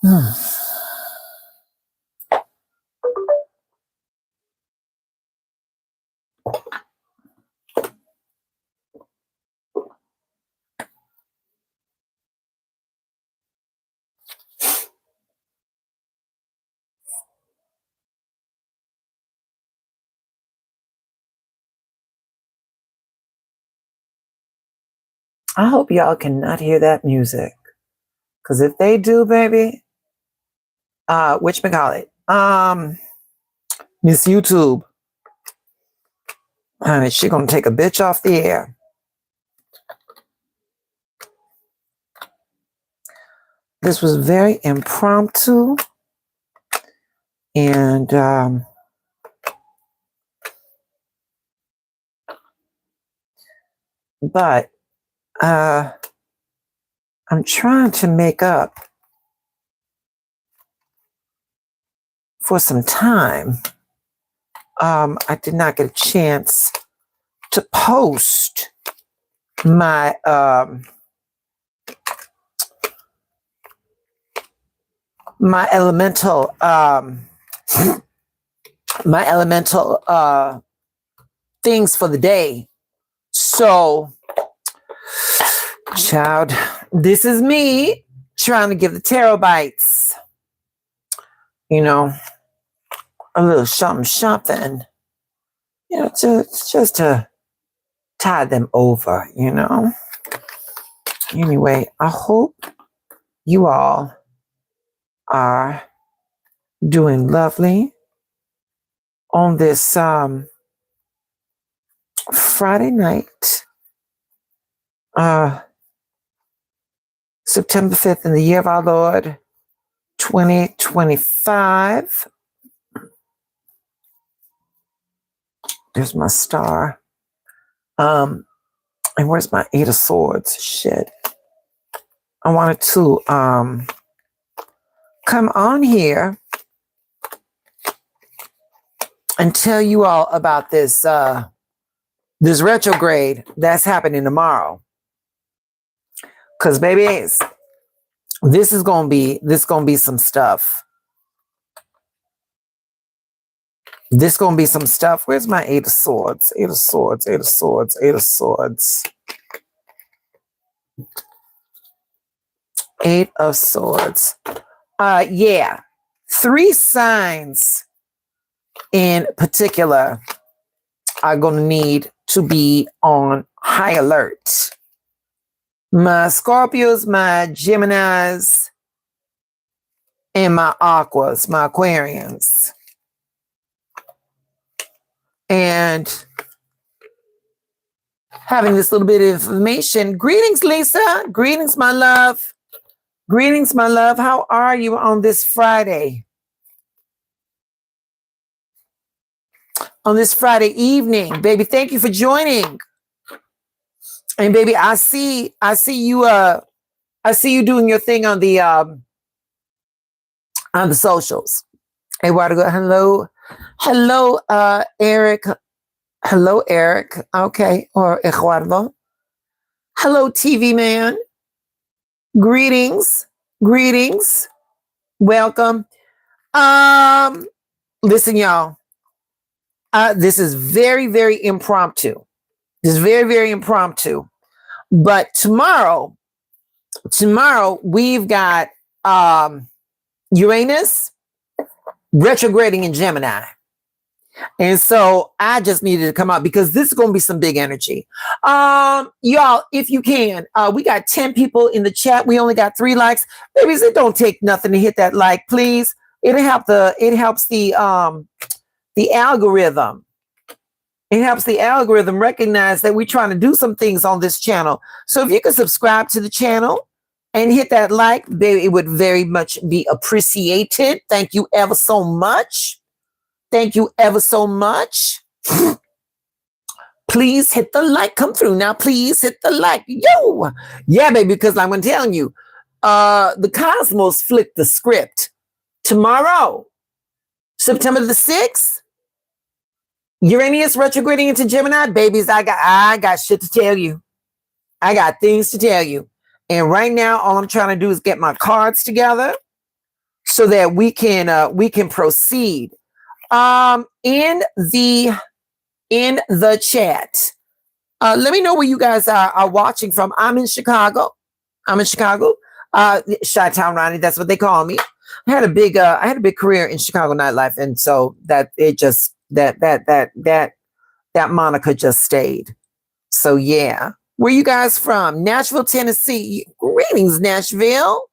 Hmm. I hope y'all cannot hear that music. Because if they do, baby, whatchamacallit? Miss YouTube, honey, she gonna take a bitch off the air. This was very impromptu. And but I'm trying to make up for some time. I did not get a chance to post my my elemental things for the day. So, child, this is me trying to give the tarot bites, you know, a little something, you know, just to tie them over, you know. Anyway, I hope you all are doing lovely on this Friday night, September 5th in the year of our Lord 2025. There's my star. And where's my Eight of Swords? Shit. I wanted to come on here and tell you all about this this retrograde that's happening tomorrow. Cause babies, this is gonna be some stuff. This gonna be some stuff. Where's my Eight of Swords? Eight of Swords, Eight of Swords, Eight of Swords. Eight of Swords. Yeah. 3 signs in particular are gonna need to be on high alert. My Scorpios, my Geminis, and my Aquas, my Aquarians. And having this little bit of information. Greetings, Lisa. Greetings, my love. Greetings, my love. How are you on this Friday? On this Friday evening, baby. Thank you for joining. And baby, I see you doing your thing on the socials. Eduardo, hello, Eric. Hello, Eric. Okay, or Eduardo. Hello, TV man. Greetings. Welcome. Listen, y'all. This is very, very impromptu. This is very, very impromptu. But tomorrow we've got Uranus retrograding in Gemini. And so I just needed to come out because this is going to be some big energy. Y'all, if you can, we got 10 people in the chat. We only got 3 likes. Babies, it don't take nothing to hit that like, please. It helps the algorithm. It helps the algorithm recognize that we're trying to do some things on this channel. So if you can subscribe to the channel and hit that like, baby, it would very much be appreciated. Thank you ever so much. Thank you ever so much. Please hit the like. Come through now. Please hit the like. Yo. Yeah, baby, because I'm going to tell you, the cosmos flipped the script. Tomorrow, September the 6th, Uranus retrograding into Gemini. Babies, I got shit to tell you. I got things to tell you. And right now, all I'm trying to do is get my cards together. so that we can proceed. In the chat, let me know where you guys are watching from. I'm in Chicago. Chi-Town Ronnie, that's what they call me. I had a big career in Chicago nightlife, and so that it just that moniker just stayed. So yeah, where you guys from? Nashville, Tennessee. Greetings, Nashville.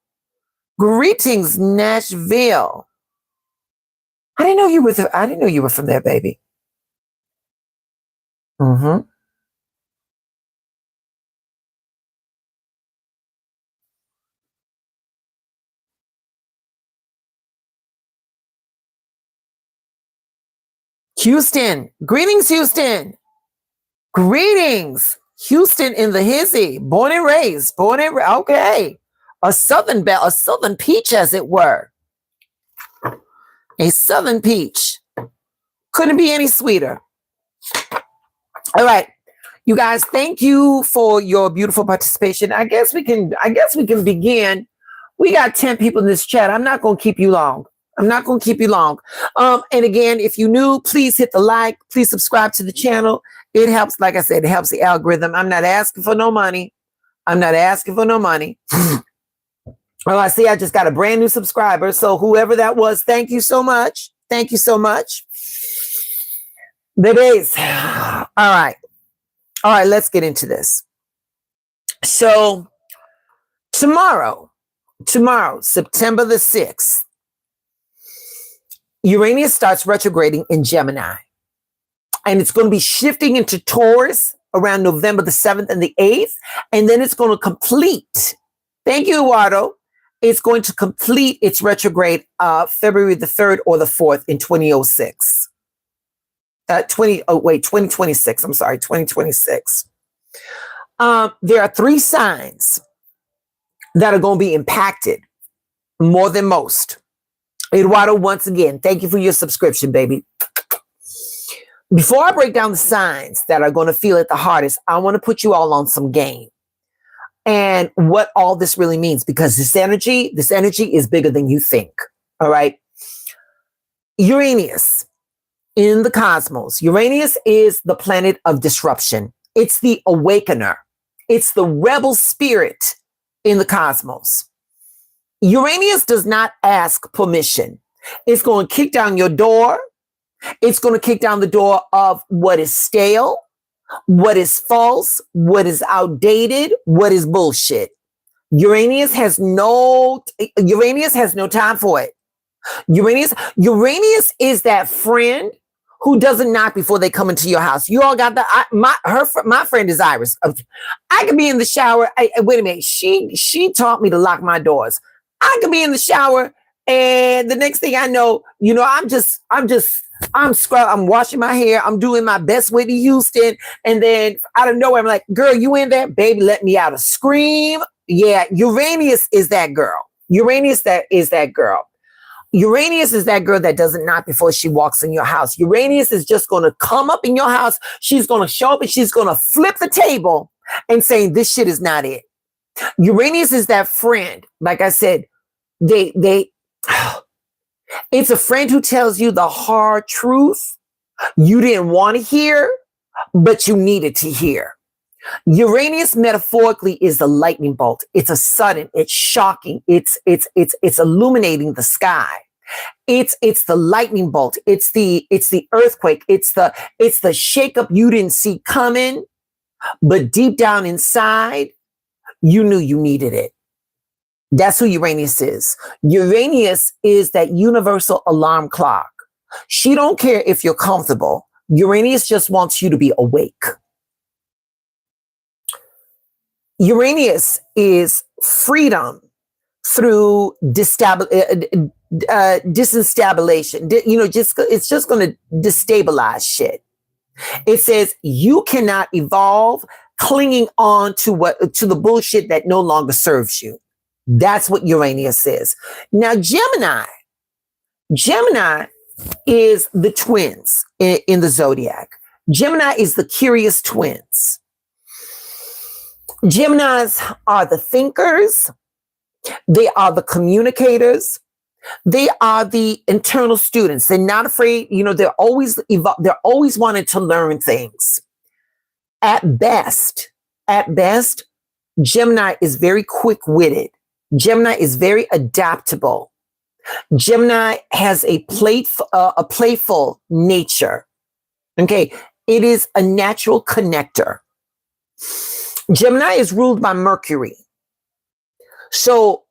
Greetings, Nashville. I didn't know you were from there, baby. Mm-hmm. Houston. Greetings, Houston. Greetings. Houston in the hizzy. Born and raised. Okay. A southern peach, as it were. A southern peach. Couldn't be any sweeter. All right. You guys, thank you for your beautiful participation. I guess we can begin. We got 10 people in this chat. I'm not going to keep you long. And again, if you're new, please hit the like. Please subscribe to the channel. It helps, like I said, it helps the algorithm. I'm not asking for no money. Oh, I see I just got a brand new subscriber. So whoever that was, thank you so much. Babies. All right, let's get into this. So tomorrow, September the 6th, Uranus starts retrograding in Gemini. And it's going to be shifting into Taurus around November the 7th and the 8th. And then it's going to complete. Thank you, Eduardo. It's going to complete its retrograde February the 3rd or the 4th in 2006. 2026. I'm sorry, 2026. There are 3 signs that are going to be impacted more than most. Eduardo, once again, thank you for your subscription, baby. Before I break down the signs that are going to feel it the hardest, I want to put you all on some game and what all this really means, because this energy is bigger than you think. All right. Uranus in the cosmos. Uranus is the planet of disruption. It's the awakener. It's the rebel spirit in the cosmos. Uranus does not ask permission. It's going to kick down your door. It's going to kick down the door of what is stale, what is false, what is outdated, what is bullshit. Uranus has no time for it. Uranus is that friend who doesn't knock before they come into your house. You all got my friend is Iris. I could be in the shower. Wait a minute. She taught me to lock my doors. I could be in the shower, and the next thing I know, I'm washing my hair. I'm doing my best Whitney Houston. And then out of nowhere, I'm like, girl, you in there? Baby, let me out a scream. Yeah, Uranus is that girl. Uranus is that girl that doesn't knock before she walks in your house. Uranus is just going to come up in your house. She's going to show up and she's going to flip the table and say, this shit is not it. Uranus is that friend. Like I said, it's a friend who tells you the hard truth you didn't want to hear, but you needed to hear. Uranus metaphorically is the lightning bolt. It's a sudden, it's shocking, it's illuminating the sky. It's the lightning bolt. It's the earthquake. It's the shakeup you didn't see coming, but deep down inside, you knew you needed it. That's who Uranus is. Uranus is that universal alarm clock. She don't care if you're comfortable. Uranus just wants you to be awake. Uranus is freedom through disinstabilization. It's just going to destabilize shit. It says you cannot evolve clinging on to the bullshit that no longer serves you. That's what Uranus is. Now, Gemini is the twins in the Zodiac. Gemini is the curious twins. Geminis are the thinkers. They are the communicators. They are the internal students. They're not afraid. They're always they're always wanting to learn things. At best, Gemini is very quick-witted. Gemini is very adaptable. Gemini has a playful nature. Okay. It is a natural connector. Gemini is ruled by Mercury. So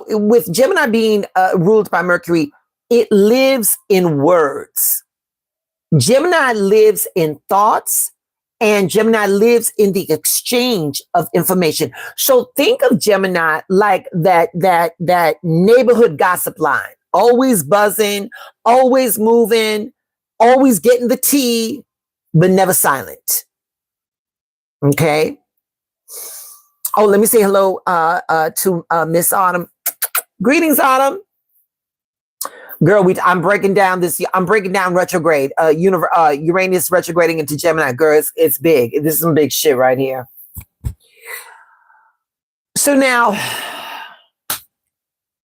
with Gemini being ruled by Mercury, it lives in words. Gemini lives in thoughts, and Gemini lives in the exchange of information. So think of Gemini like that neighborhood gossip line, always buzzing, always moving, always getting the tea, but never silent. Okay. Oh, let me say hello to Miss Autumn. Greetings, Autumn. Girl, I'm breaking down retrograde, Uranus retrograding into Gemini. Girl, it's big. This is some big shit right here. So now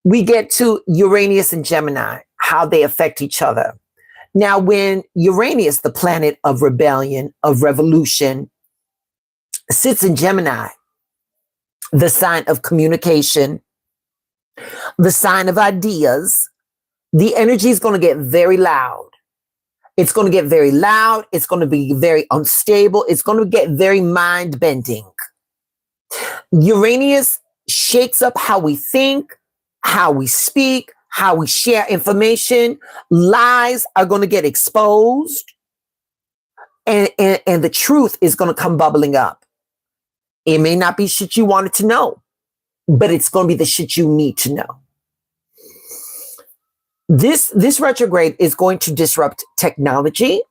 we get to Uranus and Gemini, how they affect each other. Now, when Uranus, the planet of rebellion, of revolution, sits in Gemini, the sign of communication, the sign of ideas, the energy is going to get very loud. It's going to get very loud. It's going to be very unstable. It's going to get very mind-bending. Uranus shakes up how we think, how we speak, how we share information. Lies are going to get exposed. And the truth is going to come bubbling up. It may not be shit you wanted to know, but it's going to be the shit you need to know. This retrograde is going to disrupt technology.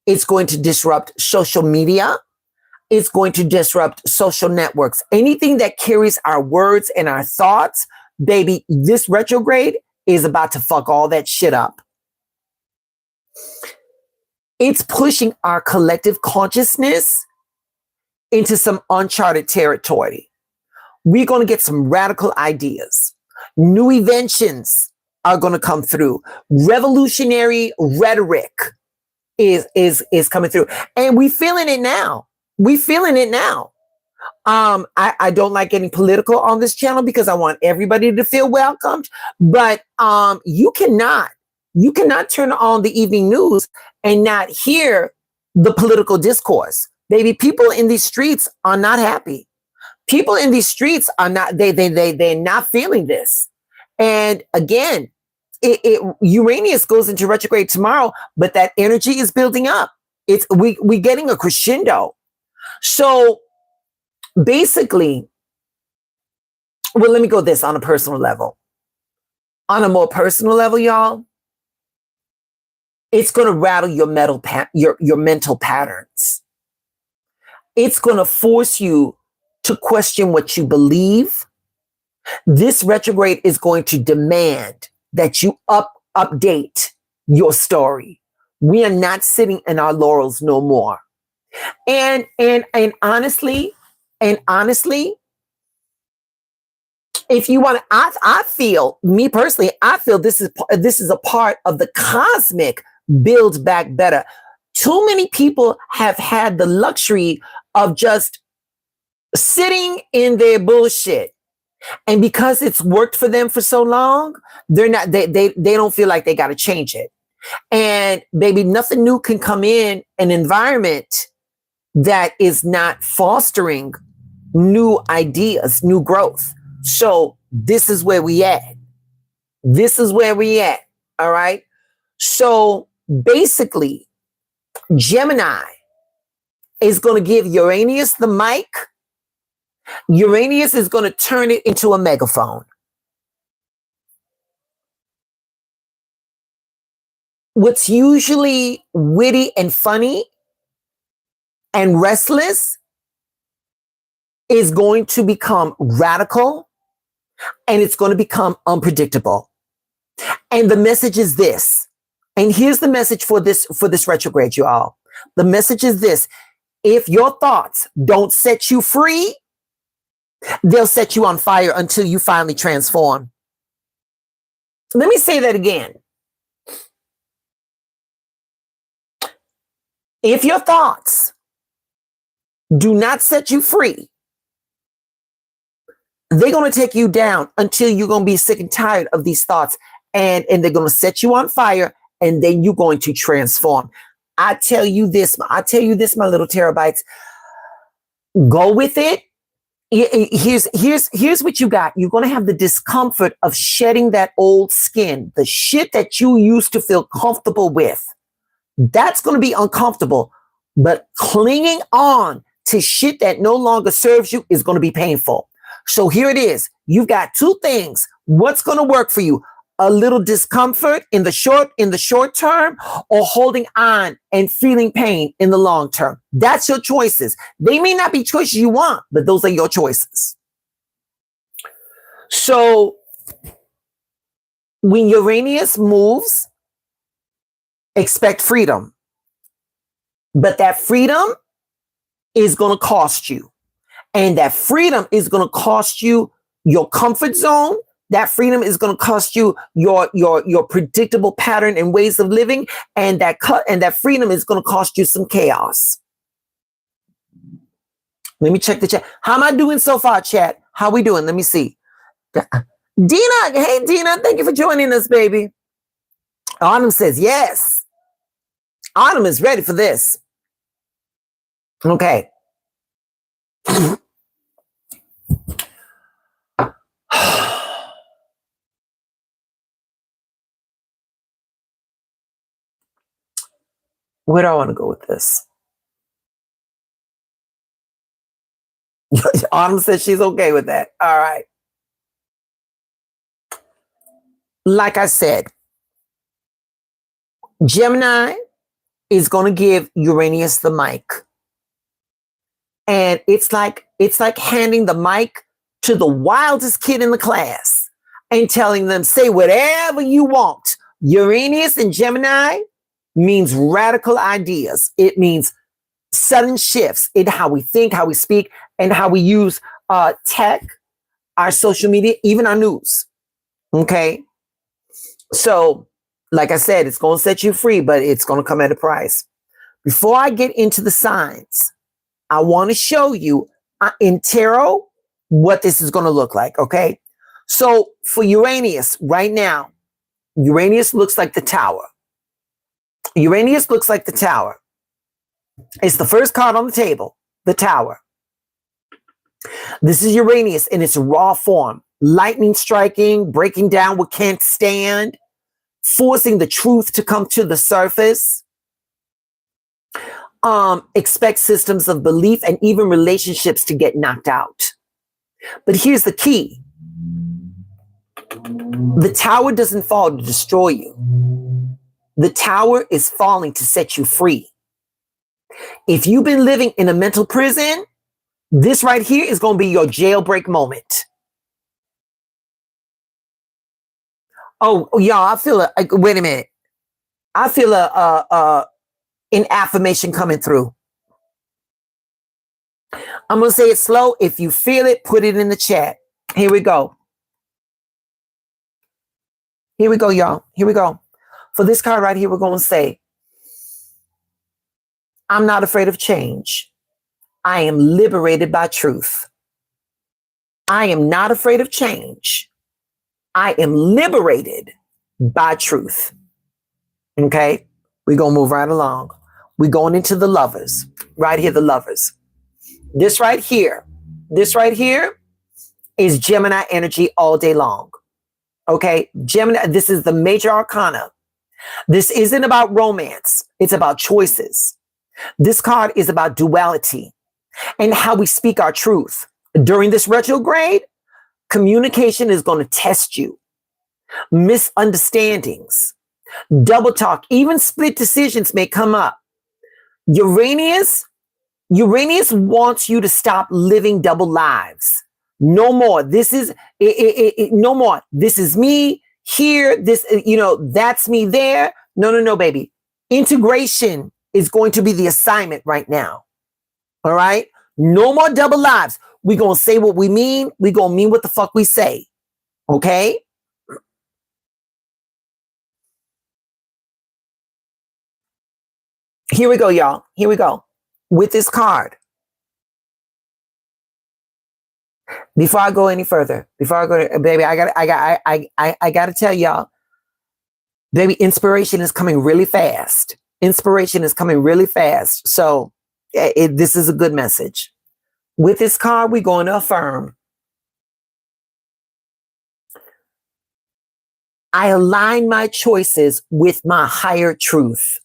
It's going to disrupt social media. It's going to disrupt social networks. Anything that carries our words and our thoughts, baby, this retrograde is about to fuck all that shit up. It's pushing our collective consciousness into some uncharted territory. We're going to get some radical ideas. New inventions are going to come through. Revolutionary rhetoric is coming through. And we're feeling it now. I don't like getting political on this channel because I want everybody to feel welcomed. But you cannot turn on the evening news and not hear the political discourse. Baby, people in these streets are not happy. People in these streets are not, they're not feeling this. And again, Uranus goes into retrograde tomorrow, but that energy is building up. We're getting a crescendo. So basically, well, let me go this on a personal level. On a more personal level, y'all, it's going to rattle your mental patterns. It's going to force you to question what you believe. This retrograde is going to demand that you update your story. We are not sitting in our laurels no more. And honestly, if you want to, I feel, me personally, I feel this is a part of the cosmic build back better. Too many people have had the luxury of just sitting in their bullshit. And because it's worked for them for so long, they don't feel like they got to change it. And baby, nothing new can come in an environment that is not fostering new ideas, new growth. So this is where we at. All right. So basically, Gemini is going to give Uranus the mic. Uranus is going to turn it into a megaphone. What's usually witty and funny and restless is going to become radical, and it's going to become unpredictable. And the message is this. And here's the message for this retrograde, you all. The message is this. If your thoughts don't set you free, They'll set you on fire until you finally transform. Let me say that again. If your thoughts do not set you free, they're going to take you down until you're going to be sick and tired of these thoughts. And they're going to set you on fire, and then you're going to transform. I tell you this, my little terabytes. Go with it. Here's what you got. You're going to have the discomfort of shedding that old skin, the shit that you used to feel comfortable with. That's going to be uncomfortable, but clinging on to shit that no longer serves you is going to be painful. So here it is. You've got two things. What's going to work for you? A little discomfort in the short term, or holding on and feeling pain in the long term. That's your choices. They may not be choices you want, but those are your choices. So when Uranus moves, expect freedom. But that freedom is going to cost you. And that freedom is going to cost you your comfort zone. That freedom is going to cost you your predictable pattern and ways of living, and that freedom is going to cost you some chaos. Let me check the chat. How am I doing so far, chat? How we doing? Let me see. Dina, hey Dina, thank you for joining us, baby. Autumn says yes. Autumn is ready for this. Okay. Where do I want to go with this? Autumn says she's okay with that. All right. Like I said, Gemini is going to give Uranus the mic. And it's like handing the mic to the wildest kid in the class and telling them, say whatever you want. Uranus and Gemini means radical ideas. It means sudden shifts in how we think, how we speak, and how we use tech, our social media, even our news. Okay? So, like I said, it's going to set you free, but it's going to come at a price. Before I get into the signs, I want to show you in tarot what this is going to look like, okay? So, for Uranus right now, Uranus looks like the Tower. Uranus looks like the Tower. It's the first card on the table, the Tower. This is Uranus in its raw form. Lightning striking, breaking down what can't stand, forcing the truth to come to the surface. Expect systems of belief and even relationships to get knocked out. But here's the key. The Tower doesn't fall to destroy you. The Tower is falling to set you free. If you've been living in a mental prison, this right here is going to be your jailbreak moment. Oh, y'all, I feel wait a minute. I feel an affirmation coming through. I'm going to say it slow. If you feel it, put it in the chat. Here we go. Here we go, y'all. Here we go. For this card right here, we're going to say, I'm not afraid of change. I am liberated by truth. I am not afraid of change. I am liberated by truth. Okay? We're going to move right along. We're going into the Lovers. Right here, the Lovers. This right here is Gemini energy all day long. Okay? Gemini, this is the major arcana. This isn't about romance. It's about choices. This card is about duality and how we speak our truth. During this retrograde, communication is going to test you. Misunderstandings, double talk, even split decisions may come up. Uranus wants you to stop living double lives. No more. This is no more. This is me here. This, that's me there. No, baby. Integration is going to be the assignment right now. All right. No more double lives. We're going to say what we mean. We're going to mean what the fuck we say. Okay? Here we go, y'all. Here we go. With this card. Before I go any further, baby, I got to tell y'all, baby, inspiration is coming really fast. Inspiration is coming really fast. So this is a good message. With this card, we're going to affirm. I align my choices with my higher truth.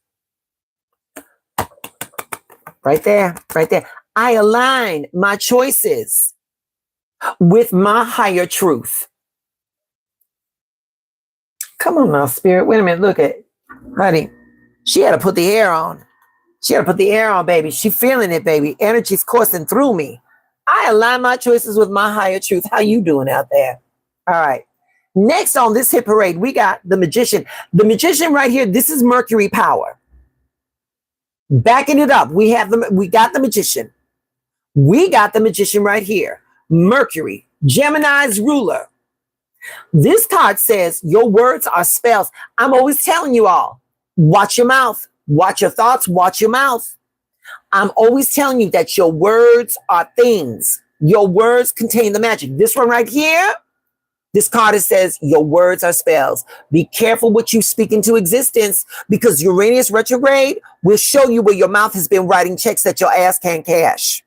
Right there, right there. I align my choices with my higher truth. Come on now, spirit. Wait a minute. Look at, honey. She had to put the air on. She had to put the air on, baby. She feeling it, baby. Energy's coursing through me. I align my choices with my higher truth. How you doing out there? All right. Next on this hit parade, we got the magician. The magician right here, this is Mercury power. Backing it up, we got the magician. We got the magician right here. Mercury, Gemini's ruler. This card says your words are spells. I'm always telling you all, watch your mouth, watch your thoughts, watch your mouth. I'm always telling you that your words are things. Your words contain the magic. This one right here, this card says your words are spells. Be careful what you speak into existence, because Uranus retrograde will show you where your mouth has been writing checks that your ass can't cash.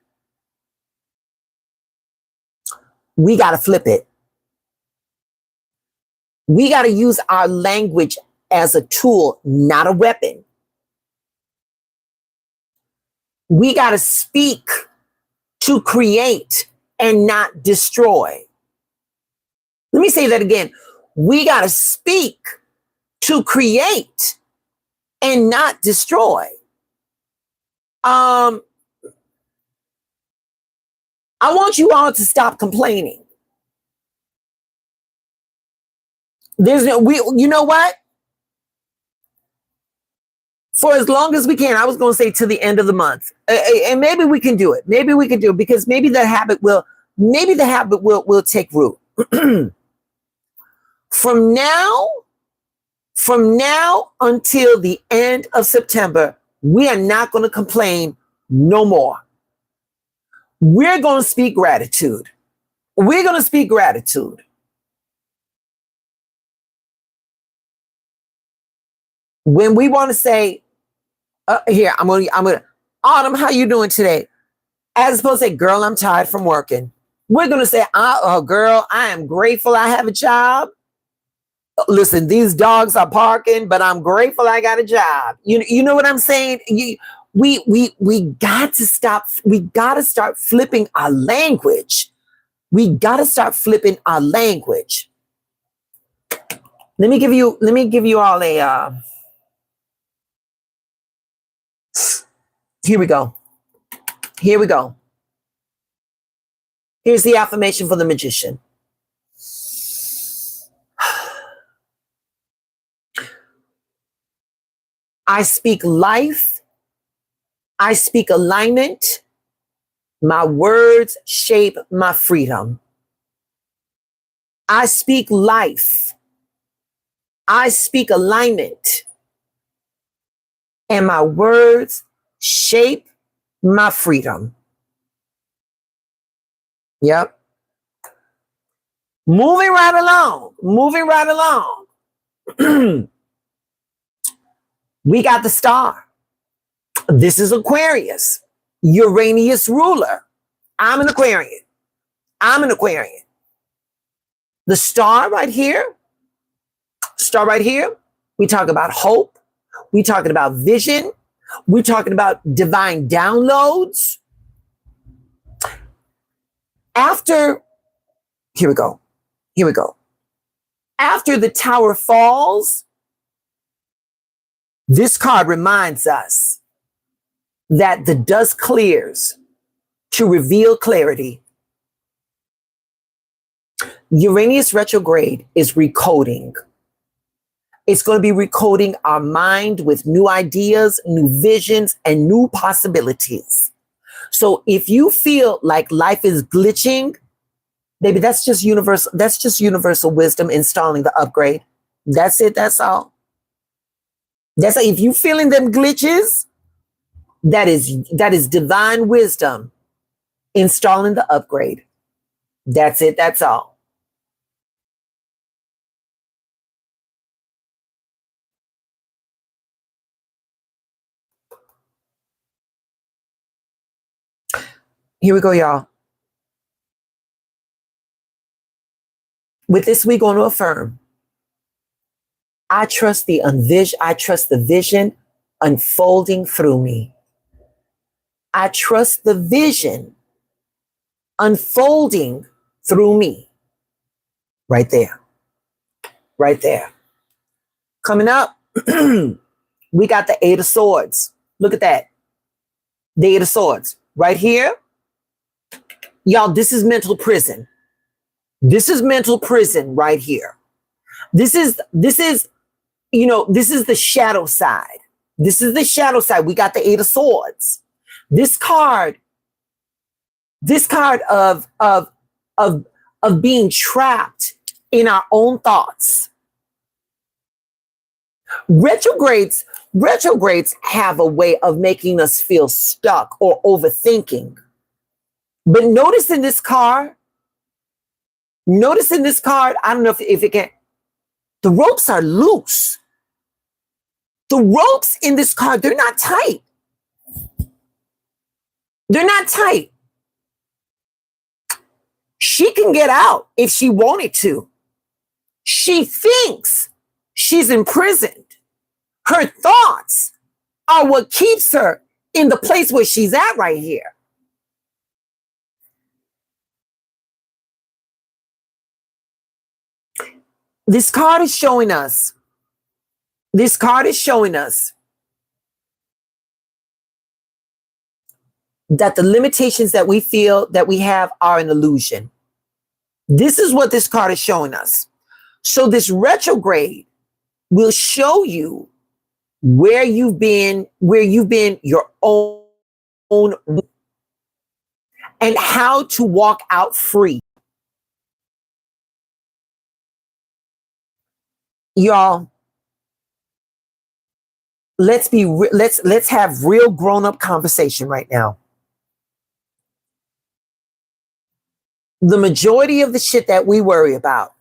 We got to flip it. We got to use our language as a tool, not a weapon. We got to speak to create and not destroy. Let me say that again. We got to speak to create and not destroy. I want you all to stop complaining. You know what? For as long as we can, I was going to say to the end of the month, and maybe we can do it. Maybe we can do it, because maybe the habit will take root. From now until the end of September, we are not going to complain no more. We're going to speak gratitude. We're going to speak gratitude. When we want to say, here, I'm going to, Autumn, how you doing today? As opposed to say, girl, I'm tired from working. We're going to say, girl, I am grateful I have a job. Listen, these dogs are barking, but I'm grateful I got a job. You know what I'm saying? We got to stop. We got to start flipping our language. We got to start flipping our language. Let me give you all a, here we go. Here we go. Here's the affirmation for the magician. I speak life. I speak alignment. My words shape my freedom. I speak life. I speak alignment. And my words shape my freedom. Yep. Moving right along. Moving right along. We got the star. This is Aquarius, Uranus ruler. I'm an Aquarian. I'm an Aquarian. The star right here, we talk about hope. We talking about vision. We talking about divine downloads. Here we go. After the tower falls, this card reminds us that the dust clears to reveal clarity. Uranus retrograde is recoding. It's going to be recoding our mind with new ideas, new visions, and new possibilities. So if you feel like life is glitching, baby, that's just universal wisdom installing the upgrade. That's it. That's all. That's if you feeling them glitches, that is divine wisdom installing the upgrade. That's it. That's all. Here we go, y'all. With this, we're going to affirm. I trust the vision unfolding through me. I trust the vision unfolding through me. Right there. Right there. Coming up, we got the Eight of Swords. Look at that. The Eight of Swords. Right here. Y'all, this is mental prison. This is mental prison right here. This is the shadow side. This is the shadow side. We got the Eight of Swords. This card of being trapped in our own thoughts. Retrogrades have a way of making us feel stuck or overthinking. But notice in this card, I don't know if it can, the ropes are loose. The ropes in this card, they're not tight. They're not tight. She can get out if she wanted to. She thinks she's imprisoned. Her thoughts are what keeps her in the place where she's at right here. This card is showing us that the limitations that we feel that we have are an illusion. This is what this card is showing us. So this retrograde will show you where you've been your own, and how to walk out free. Y'all, let's have real grown-up conversation right now. The majority of the shit that we worry about,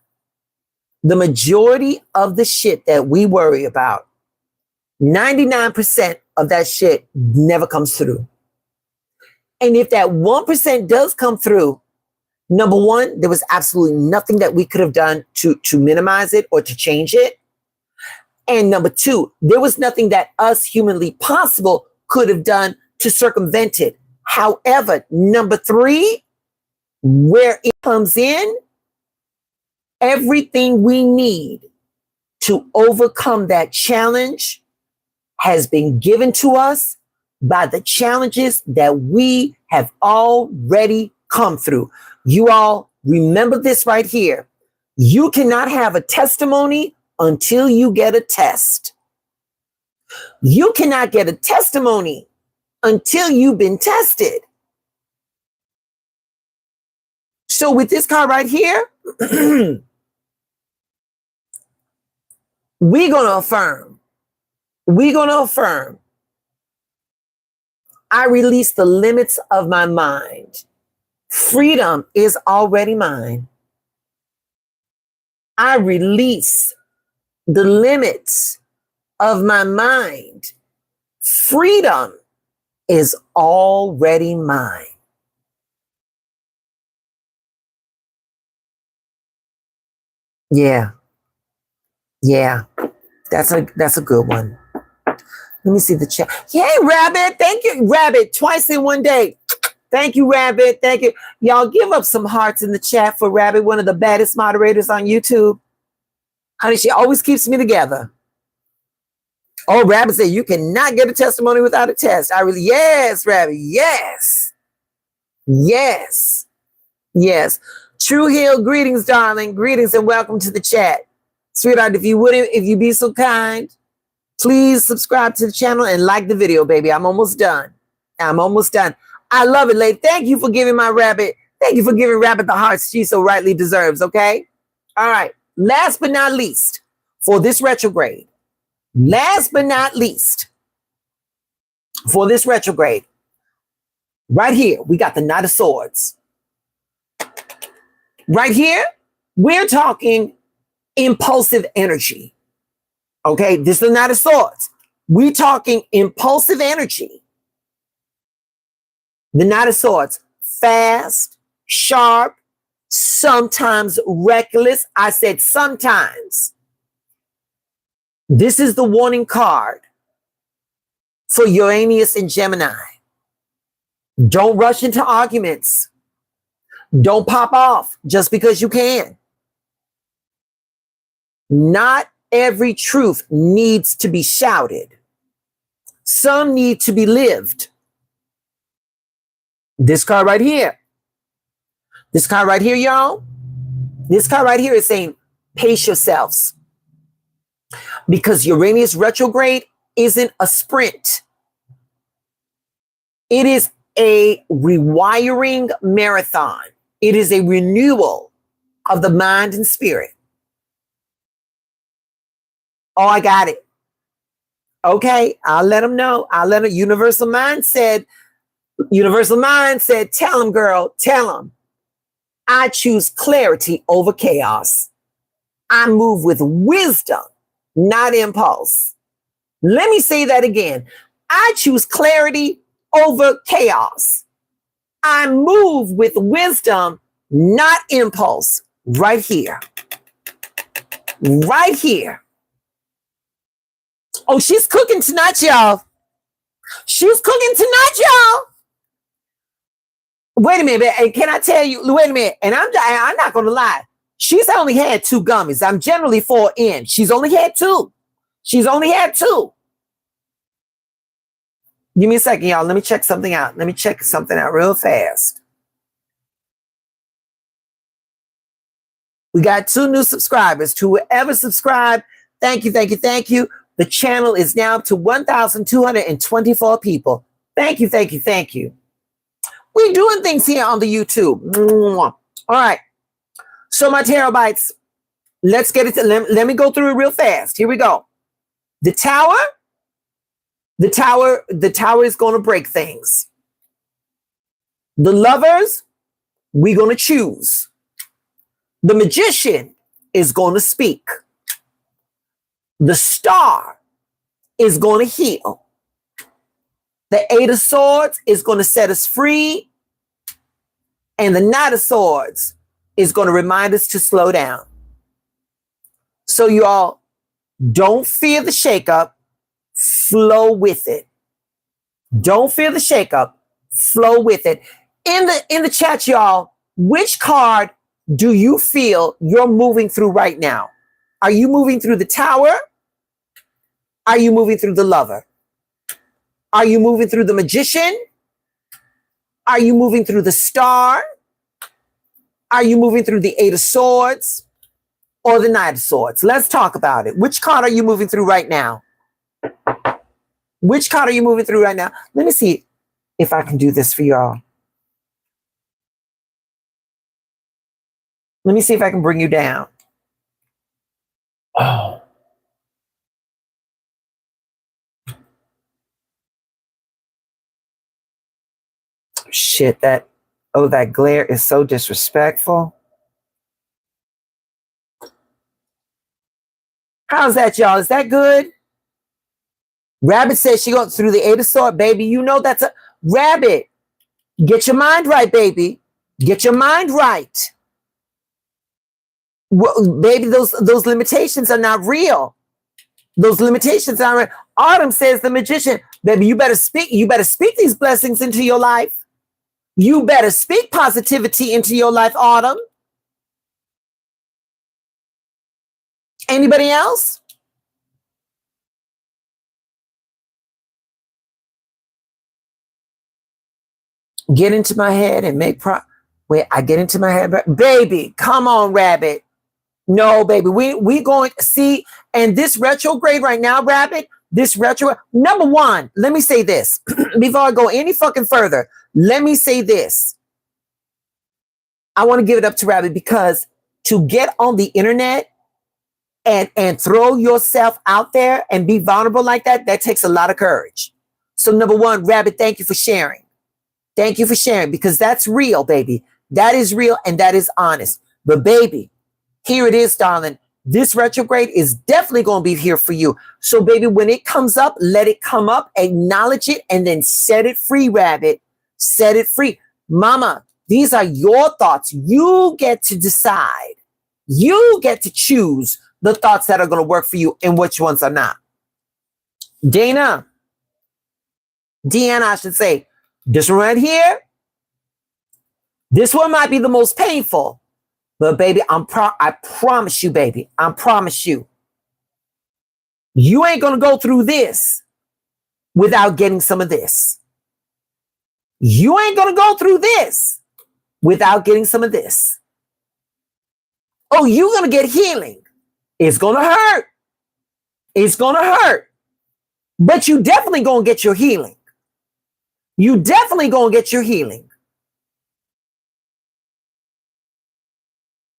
99% of that shit never comes through. And if that 1% does come through, number one, there was absolutely nothing that we could have done to minimize it or to change it. And number two, there was nothing that us humanly possible could have done to circumvent it. However, number three, where it comes in, everything we need to overcome that challenge has been given to us by the challenges that we have already come through. You all remember this right here. You cannot have a testimony until you get a test. You cannot get a testimony until you've been tested. So with this card right here, we're going to affirm. I release the limits of my mind. Freedom is already mine. I release the limits of my mind. Freedom is already mine. Yeah. That's a good one. Let me see the chat. Yay, Rabbit. Thank you, Rabbit. Twice in one day. Thank you, Rabbit. Thank you. Y'all give up some hearts in the chat for Rabbit, one of the baddest moderators on YouTube. Honey, she always keeps me together. Oh, Rabbit said, you cannot get a testimony without a test. Yes, Rabbit. Yes. True Hill, greetings, darling. Greetings and welcome to the chat. Sweetheart, if you be so kind, please subscribe to the channel and like the video, baby. I'm almost done. I love it, lady. Thank you for giving my rabbit. Thank you for giving Rabbit the hearts she so rightly deserves, okay? All right. Last but not least, for this retrograde, last but not least, for this retrograde, right here, we got the Knight of Swords. Right here, we're talking impulsive energy. Okay, this is the Knight of Swords. We're talking impulsive energy. The Knight of Swords, fast, sharp, sometimes reckless. I said sometimes. This is the warning card for Uranus and Gemini. Don't rush into arguments. Don't pop off just because you can. Not every truth needs to be shouted. Some need to be lived. This card right here. This card right here, y'all. This card right here is saying, pace yourselves. Because Uranus retrograde isn't a sprint. It is a rewiring marathon. It is a renewal of the mind and spirit. Oh, I got it. Okay, I'll let them know. I'll let them. Universal Mind said, tell them, girl, tell them. I choose clarity over chaos. I move with wisdom, not impulse. Let me say that again. I choose clarity over chaos. I move with wisdom, not impulse. Right here. Right here. Oh, she's cooking tonight, y'all. She's cooking tonight, y'all. Wait a minute, and can I tell you, wait a minute, and I'm not going to lie. She's only had 2 gummies. I'm generally 4 in. She's only had 2. She's only had 2. Give me a second, y'all. Let me check something out. Let me check something out real fast. We got 2 new subscribers. To whoever subscribed, thank you, thank you, thank you. The channel is now up to 1,224 people. Thank you, thank you, thank you. We're doing things here on the YouTube. All right. So my terabytes, let's get it. Let me go through it real fast. Here we go. The tower is going to break things. The lovers, we're going to choose. The magician is going to speak. The star is going to heal. The 8 of Swords is going to set us free. And the Knight of Swords is going to remind us to slow down. So you all, don't fear the shakeup. Flow with it. Don't fear the shakeup. Flow with it. In the chat, y'all, which card do you feel you're moving through right now? Are you moving through the Tower? Are you moving through the Lover? Are you moving through the Magician? Are you moving through the Star? Are you moving through the 8 of Swords or the Knight of Swords? Let's talk about it. Which card are you moving through right now? Which card are you moving through right now? Let me see if I can do this for y'all. Let me see if I can bring you down. Oh. Shit, that glare is so disrespectful. How's that, y'all? Is that good? Rabbit says she goes through the 8 of Swords, baby. You know that's a Rabbit. Get your mind right, baby. Get your mind right. Well, baby, those limitations are not real. Those limitations aren't real. Autumn says the Magician, baby, you better speak these blessings into your life. You better speak positivity into your life, Autumn. Anybody else? Get into my head and make wait, I get into my head, baby, come on, Rabbit. No, baby, we going see, and this retrograde right now, Rabbit, this retro, number one, let me say this before I go any fucking further. Let me say this. I want to give it up to Rabbit because to get on the internet and throw yourself out there and be vulnerable like that, that takes a lot of courage. So number one, Rabbit, thank you for sharing. Thank you for sharing because that's real, baby. That is real and that is honest. But baby, here it is, darling. This retrograde is definitely going to be here for you. So baby, when it comes up, let it come up, acknowledge it, and then set it free, Rabbit. Set it free. Mama, these are your thoughts. You get to decide. You get to choose the thoughts that are going to work for you and which ones are not. Deanna, I should say, this one right here, this one might be the most painful. But baby, I promise you, baby, I promise you, you ain't going to go through this without getting some of this. You ain't going to go through this without getting some of this. Oh, you're going to get healing. It's going to hurt. It's going to hurt. But you definitely going to get your healing. You definitely going to get your healing.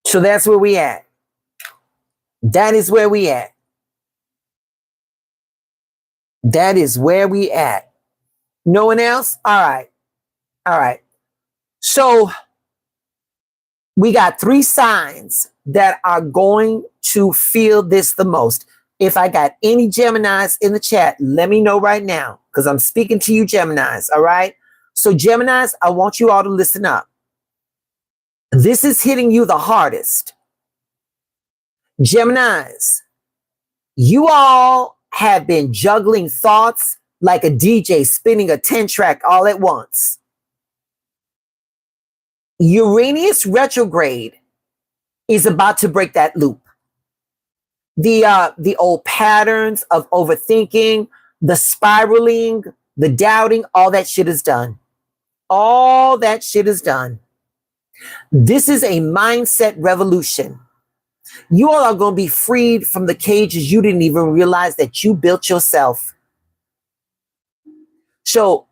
So that's where we at. That is where we at. That is where we at. No one else? All right. All right. So we got 3 signs that are going to feel this the most. If I got any Geminis in the chat, let me know right now because I'm speaking to you Geminis. All right. So Geminis, I want you all to listen up. This is hitting you the hardest. Geminis, you all have been juggling thoughts like a DJ spinning a 10-track all at once. Uranus retrograde is about to break that loop. The old patterns of overthinking, the spiraling, the doubting, all that shit is done. All that shit is done. This is a mindset revolution. You all are going to be freed from the cages you didn't even realize that you built yourself. So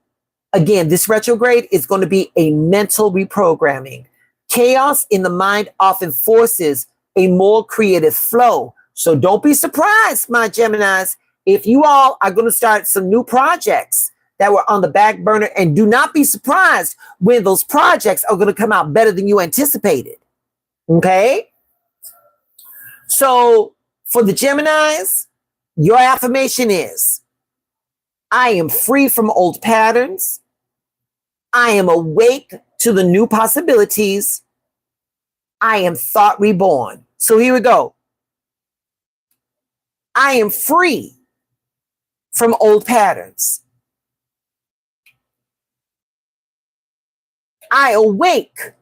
again, this retrograde is going to be a mental reprogramming. Chaos in the mind often forces a more creative flow. So don't be surprised, my Geminis, if you all are going to start some new projects that were on the back burner, and do not be surprised when those projects are going to come out better than you anticipated. Okay? So for the Geminis, your affirmation is, I am free from old patterns. I am awake to the new possibilities. I am thought reborn. So here we go. I am free from old patterns. I awake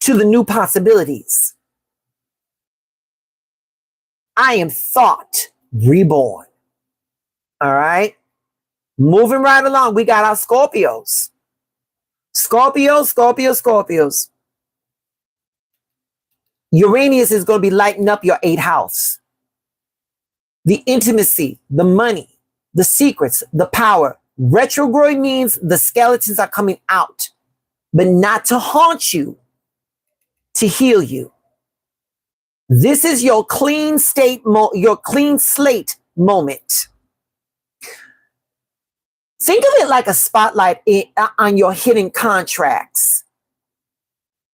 to the new possibilities. I am thought reborn. All right. Moving right along, we got our Scorpios. Scorpios. Uranus is going to be lighting up your 8th house. The intimacy, the money, the secrets, the power. Retrograde means the skeletons are coming out, but not to haunt you, to heal you. This is your clean slate moment. Think of it like a spotlight on your hidden contracts,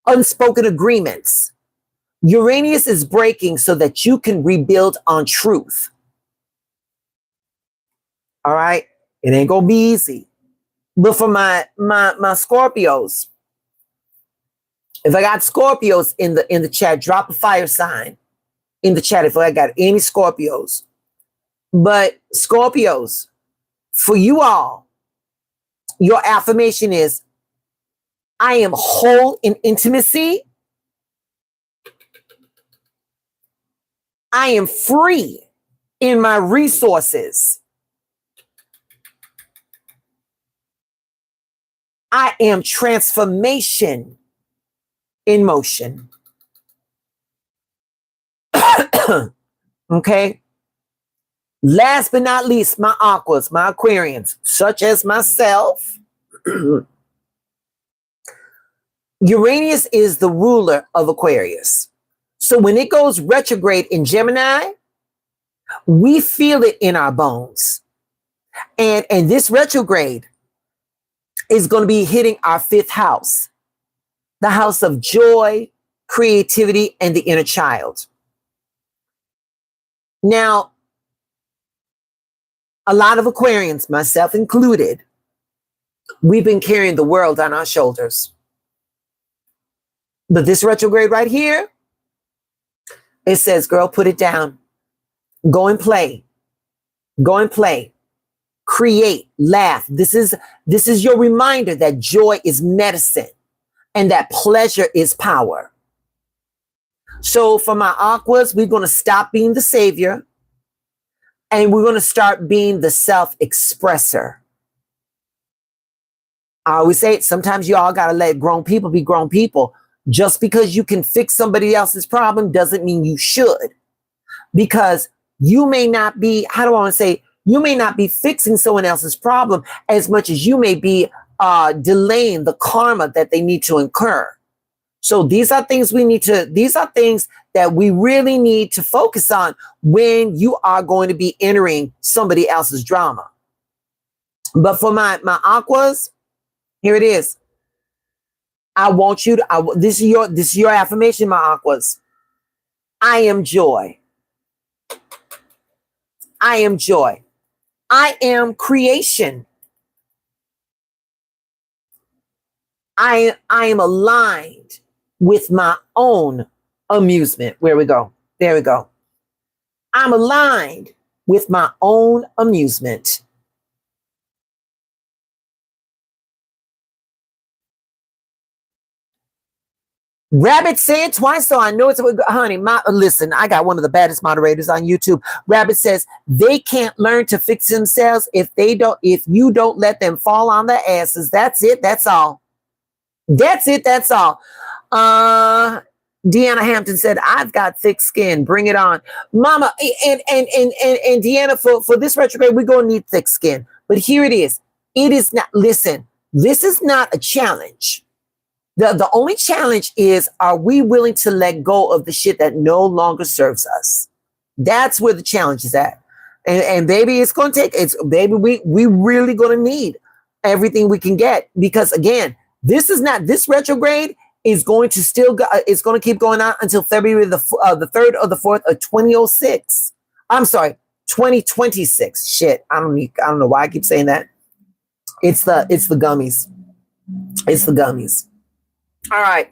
unspoken agreements. Uranus is breaking so that you can rebuild on truth. All right? It ain't gonna be easy. But for my Scorpios, if I got Scorpios in the chat, drop a fire sign in the chat if I got any Scorpios. But Scorpios, for you all, your affirmation is, I am whole in intimacy. I am free in my resources. I am transformation in motion. Okay? Last but not least, my aquas, my Aquarians, such as myself. Uranus is the ruler of Aquarius. So when it goes retrograde in Gemini, we feel it in our bones. And this retrograde is going to be hitting our 5th house, the house of joy, creativity, and the inner child. Now, a lot of Aquarians, myself included, we've been carrying the world on our shoulders. But this retrograde right here, it says, girl, put it down. Go and play. Go and play. Create, laugh. This is your reminder that joy is medicine and that pleasure is power. So for my aquas, we're going to stop being the savior and we're going to start being the self-expressor. I always say, sometimes you all got to let grown people be grown people. Just because you can fix somebody else's problem doesn't mean you should. Because you may not be, how do I want to say, you may not be fixing someone else's problem as much as you may be delaying the karma that they need to incur. So these are things these are things that we really need to focus on when you are going to be entering somebody else's drama. But for my aquas, here it is. I want you to, this is your affirmation, my aquas. I am joy. I am joy. I am creation. I am aligned with my own amusement. Where we go? There we go. I'm aligned with my own amusement. Rabbit said twice, so I know it's honey. Listen, I got one of the baddest moderators on YouTube. Rabbit says they can't learn to fix themselves if you don't let them fall on their asses. That's it. That's all. That's it. That's all. Deanna Hampton said, I've got thick skin. Bring it on. Mama, and Deanna, for this retrograde, we're going to need thick skin. But here it is. It is not, listen, this is not a challenge. The only challenge is, are we willing to let go of the shit that no longer serves us? That's where the challenge is at. And baby, it's going to take, we really going to need everything we can get. Because again, this retrograde is going to it's going to keep going on until February the 3rd or the 4th of 2006. I'm sorry, 2026. Shit. I don't know why I keep saying that. It's the gummies. It's the gummies. All right.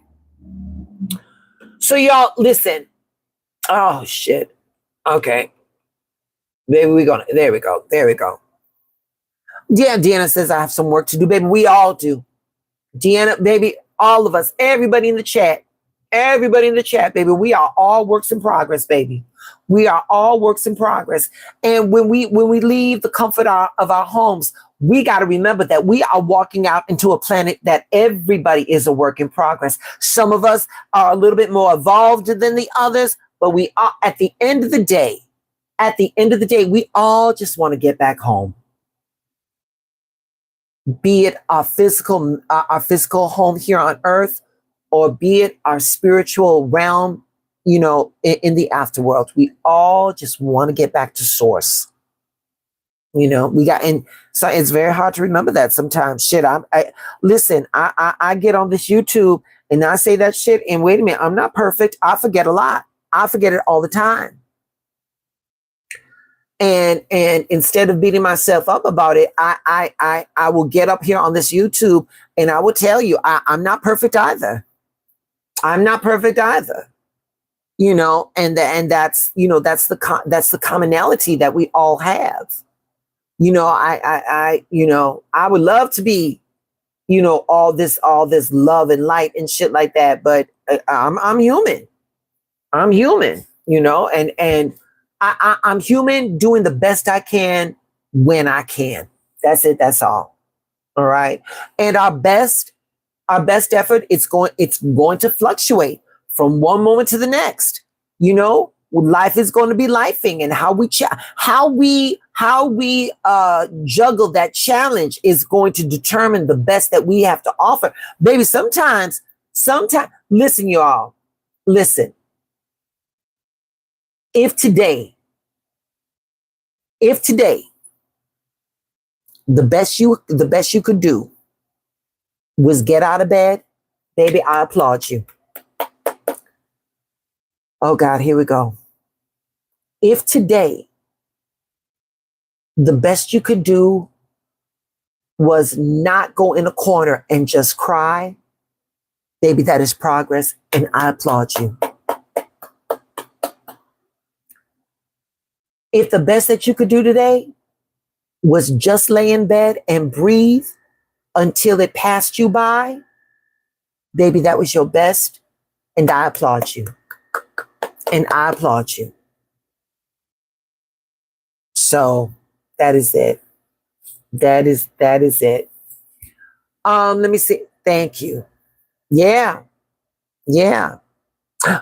So y'all listen. Oh shit. Okay. Maybe there we go. Yeah, Deanna says I have some work to do, baby. We all do. Deanna, baby, all of us, everybody in the chat, baby. We are all works in progress, baby. We are all works in progress. And when we leave the comfort of our homes, we got to remember that we are walking out into a planet that everybody is a work in progress. Some of us are a little bit more evolved than the others, but we are at the end of the day, we all just want to get back home. Be it our physical home here on earth, or be it our spiritual realm, in the afterworld. We all just want to get back to source. And so it's very hard to remember that sometimes. Shit, listen, I get on this YouTube and I say that shit, and wait a minute, I'm not perfect. I forget a lot. I forget it all the time. And instead of beating myself up about it, I will get up here on this YouTube and I will tell you, I'm not perfect either. I'm not perfect either. And that's the commonality that we all have. I would love to be, all this love and light and shit like that, but I'm human. I'm human, and I'm human doing the best I can when I can. That's it. That's all. All right. And our best effort, it's going to fluctuate from one moment to the next. life is going to be lifing, and how we juggle that challenge is going to determine the best that we have to offer. Baby, sometimes, listen, y'all, listen. If today, the best you could do was get out of bed, baby, I applaud you. Oh God, here we go. If today the best you could do was not go in a corner and just cry, baby, that is progress, and I applaud you. If the best that you could do today was just lay in bed and breathe until it passed you by, baby, that was your best, and I applaud you. And I applaud you. So that is it. That is it. Let me see. Thank you. Yeah.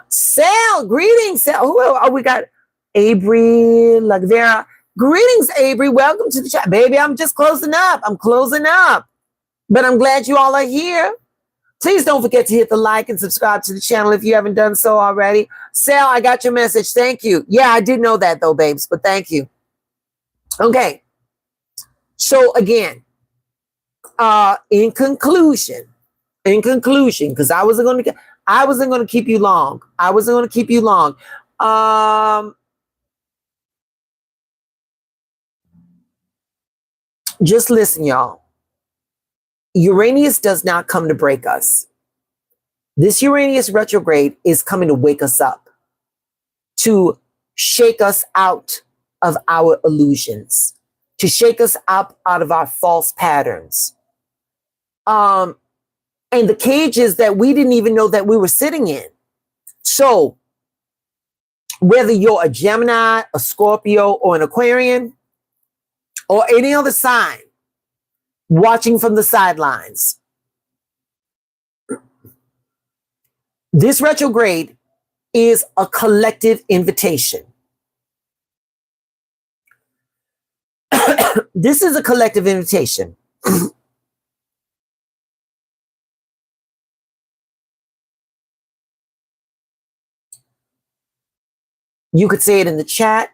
Sal, greetings, Sal. Oh, we got Avery Lagvera. Greetings, Avery. Welcome to the chat. Baby, I'm just closing up. But I'm glad you all are here. Please don't forget to hit the like and subscribe to the channel if you haven't done so already. Sal, I got your message. Thank you. Yeah, I did know that though, babes, but thank you. Okay. So again, in conclusion, because I wasn't going to keep you long. Just listen, y'all. Uranus does not come to break us. This Uranus retrograde is coming to wake us up, to shake us out of our illusions, to shake us up out of our false patterns. And the cages that we didn't even know that we were sitting in. So whether you're a Gemini, a Scorpio, or an Aquarian, or any other sign, watching from the sidelines, this retrograde is a collective invitation. This is a collective invitation. You could say it in the chat.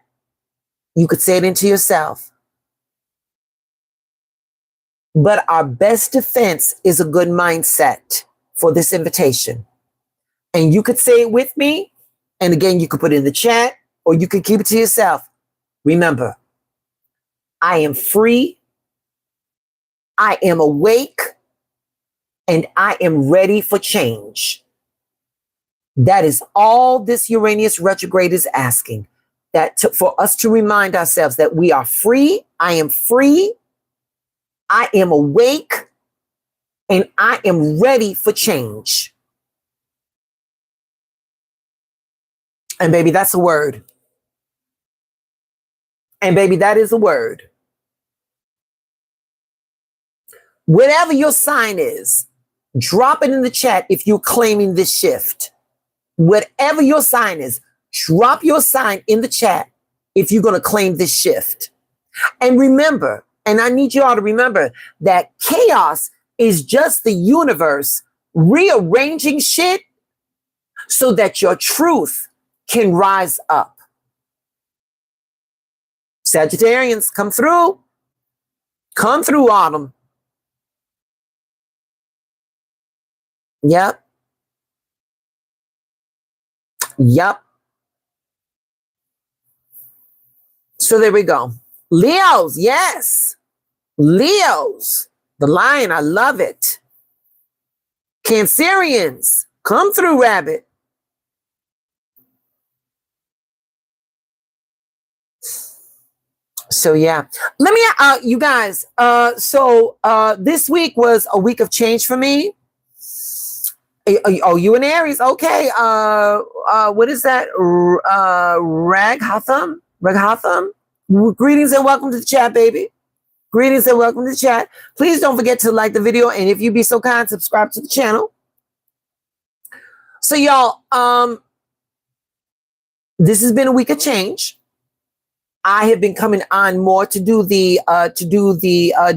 You could say it into yourself. But our best defense is a good mindset for this invitation. And you could say it with me. And again, you could put it in the chat, or you could keep it to yourself. Remember, I am free. I am awake. And I am ready for change. That is all this Uranus retrograde is asking. For us to remind ourselves that we are free. I am free. I am awake, and I am ready for change. And baby, that's a word. And baby, that is a word. Whatever your sign is, drop it in the chat if you're claiming this shift. Whatever your sign is, drop your sign in the chat if you're going to claim this shift. And remember, and I need you all to remember that chaos is just the universe rearranging shit so that your truth can rise up. Sagittarians, come through. Come through, Autumn. Yep. So there we go. Leos, yes. Leos, the lion, I love it. Cancerians, come through, rabbit. So yeah, let me, you guys, this week was a week of change for me. Oh, you in Aries? Okay. What is that? Raghatham? Greetings and welcome to the chat, baby. Greetings and welcome to the chat. Please don't forget to like the video, and if you be so kind, subscribe to the channel. So y'all, This has been a week of change. I have been coming on more to do the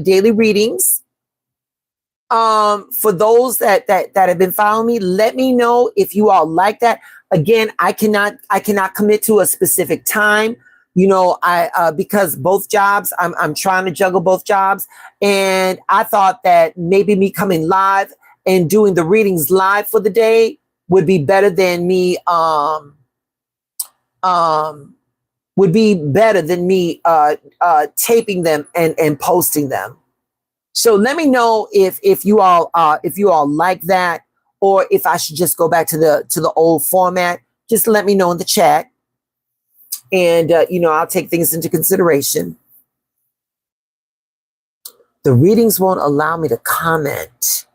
daily readings. For those that have been following me, let me know if you all like that. Again, I cannot commit to a specific time. You know, because both jobs, I'm trying to juggle both jobs, and I thought that maybe me coming live and doing the readings live for the day would be better than me taping them and posting them. So let me know if you all like that, or if I should just go back to the old format. Just let me know in the chat, and I'll take things into consideration. The readings won't allow me to comment.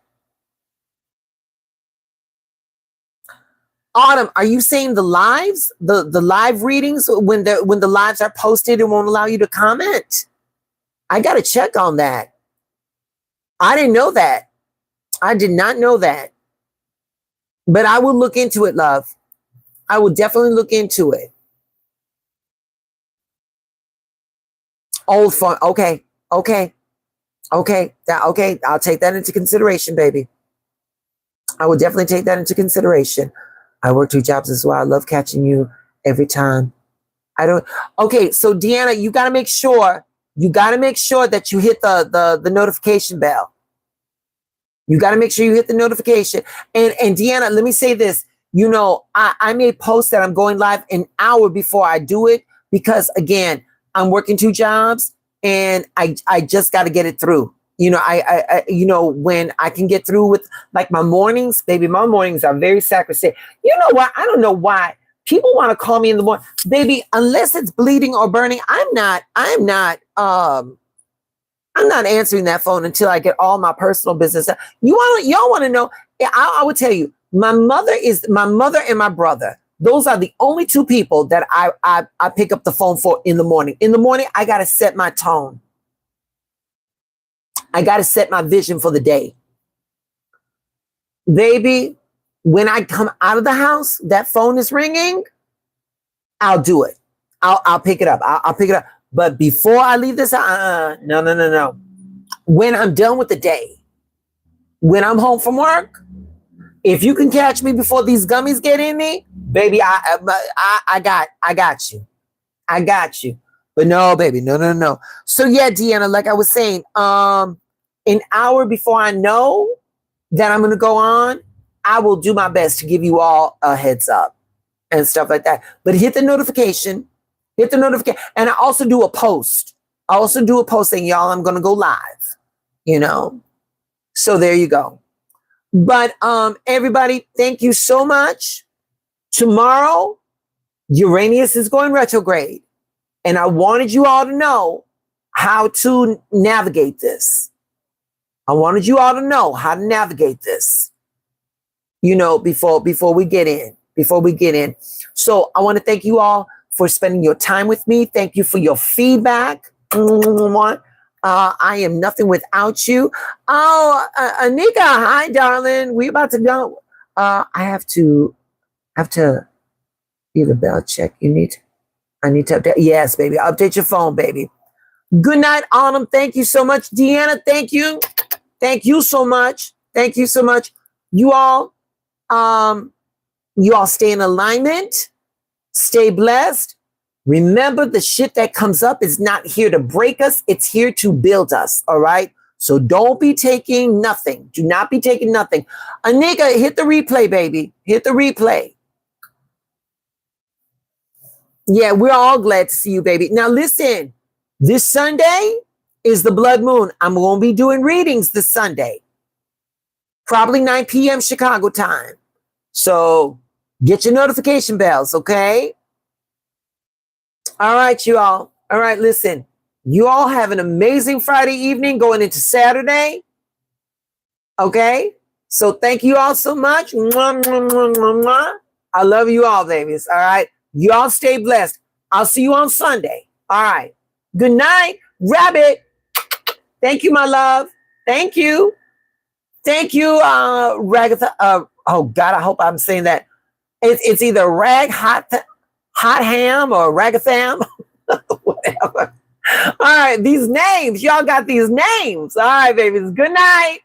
Autumn, are you saying the lives, the live readings, when the lives are posted, it won't allow you to comment? I got to check on that. I didn't know that. I did not know that. But I will look into it, love. I will definitely look into it. Old fun. Okay. I'll take that into consideration, baby. I will definitely take that into consideration. I work 2 jobs as well. I love catching you every time. Okay, so Deanna, you got to make sure that you hit the notification bell. You got to make sure you hit the notification. And Deanna, let me say this. I may post that I'm going live an hour before I do it, because again, I'm working 2 jobs and I just got to get it through. When I can get through with like my mornings, baby, my mornings are very sacrosanct. You know what? I don't know why people want to call me in the morning, baby, unless it's bleeding or burning. I'm not answering that phone until I get all my personal business. Y'all want to know? I would tell you, my mother and my brother. Those are the only 2 people that I pick up the phone for in the morning. In the morning, I got to set my tone. I got to set my vision for the day. Baby, when I come out of the house, that phone is ringing, I'll do it. I'll pick it up. I'll pick it up. But before I leave this, no. When I'm done with the day, when I'm home from work, if you can catch me before these gummies get in me, baby, I got you. I got you. But no, baby, no. So yeah, Deanna, like I was saying, an hour before I know that I'm going to go on, I will do my best to give you all a heads up and stuff like that. But hit the notification. And I also do a post. Saying, y'all, I'm going to go live, So there you go. But everybody, thank you so much. Tomorrow, Uranus is going retrograde. And I wanted you all to know how to navigate this. Before we get in. So I want to thank you all for spending your time with me. Thank you for your feedback. I am nothing without you. Oh, Anika, hi, darling. We about to go. I have to do the bell check. I need to update. Yes, baby. Update your phone, baby. Good night, Autumn. Thank you so much. Deanna, thank you. Thank you so much. You all stay in alignment. Stay blessed. Remember, the shit that comes up is not here to break us. It's here to build us. All right. So don't be taking nothing. Do not be taking nothing. Anika, hit the replay, baby. Hit the replay. Yeah, we're all glad to see you, baby. Now listen, this Sunday is the blood moon. I'm going to be doing readings this Sunday. Probably 9 p.m. Chicago time. So get your notification bells, okay? All right, you all. All right, listen. You all have an amazing Friday evening going into Saturday. Okay? So thank you all so much. Mwah, mwah, mwah, mwah, mwah. I love you all, babies. All right? You all stay blessed. I'll see you on Sunday. All right. Good night, Rabbit. Thank you, my love. Thank you. Thank you, Ragatha. Oh, God, I hope I'm saying that. It's either Hot Ham or Ragatham, whatever. All right, these names, y'all got these names. All right, babies. Good night.